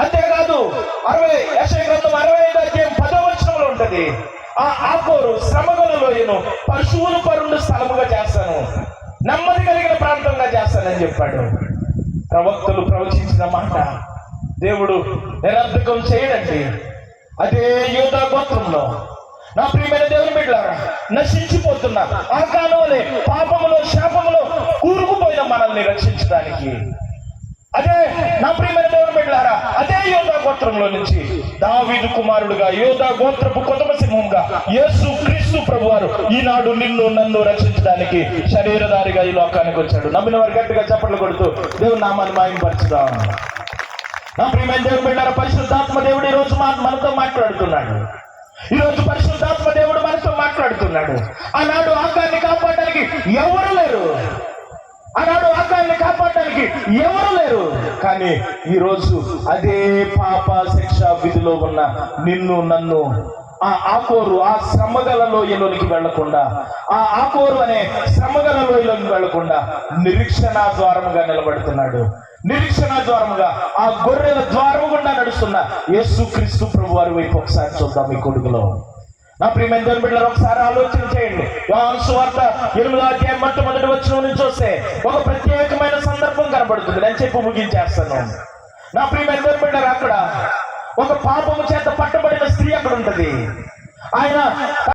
అంతేకాదు యెషయా గ్రంథం 65 అధ్యాయం 10వ వచనంలో ఉంటది, ఆ ఆకోరు శ్రమగల లోయను పశువులు పరుండు స్థలముగా చేస్తాను, నెమ్మది కలిగిన ప్రాంతంగా చేస్తానని చెప్పాడు. ప్రవక్తలు ప్రవచించిన మాట దేవుడు నిరర్ధకం చేయడండి. అదే యూదా గోత్రంలో నా ప్రియమైన దేవుని బిడ్డలారా, నశించిపోతున్నా ఆ కాలంలో పాపములో శాపములో కూరుకుపోయిన మనల్ని రక్షించడానికి, అదే నా ప్రియమైన దేవుని బిడ్డలారా, అదే యూదా గోత్రంలో నుంచి దావీదు కుమారుడుగా యూదా గోత్రపు కొత్త సింహంగా యేసు క్రీస్తు ప్రభువారు ఈనాడు నిన్ను నన్ను రక్షించడానికి శరీరధారిగా ఈ లోకానికి వచ్చాడు. నమ్మిన వారు గట్టిగా చప్పట్లు కొడుతూ దేవుని నామాన్ని మహిమపరచుదాం. నా ప్రియమైన దేవుని బిడ్డలారా, పరిశుద్ధాత్మ దేవుడు ఈ రోజు మనతో మాట్లాడుతున్నాడు. ఈరోజు పరిశుద్ధాత్మ దేవుడు మనతో మాట్లాడుతున్నాడు. ఆనాడు ఆకాన్ని కాపాడడానికి ఎవరు లేరు, ఆనాడు ఆకాన్ని కాపాడడానికి ఎవరు లేరు. కానీ ఈరోజు అదే పాప శిక్ష విధిలో ఉన్న నిన్ను నన్ను ఆ ఆకోరు ఆ శ్రమగల లోయలోనికి వెళ్లకుండా, ఆ ఆకోరు అనే శ్రమగల లోయలోకి వెళ్లకుండా నిరీక్షణ ద్వారముగా నిలబడుతున్నాడు. నిరీక్షణ ద్వారముగా ఆ గొర్రెల ద్వారము గుండా నడుస్తున్న యేసు క్రీస్తు ప్రభు వారి వైపు ఒకసారి చూద్దాం. ఈ కొడుకులో నా ప్రియమైన దేవుని బిడ్డలారా, ఒకసారి ఆలోచన చేయండి. యోహాను సువార్త 8వ అధ్యాయం మొట్టమొదటి వచనం నుంచి చూస్తే ఒక ప్రత్యేకమైన సందర్భం కనబడుతుంది. నేను చెప్పి ముగించేస్తాను. నా ప్రియమైన దేవుని బిడ్డలారా, అక్కడ ఒక పాపము చేత పట్టబడిన స్త్రీ అక్కడ ఉంటది. ఆయన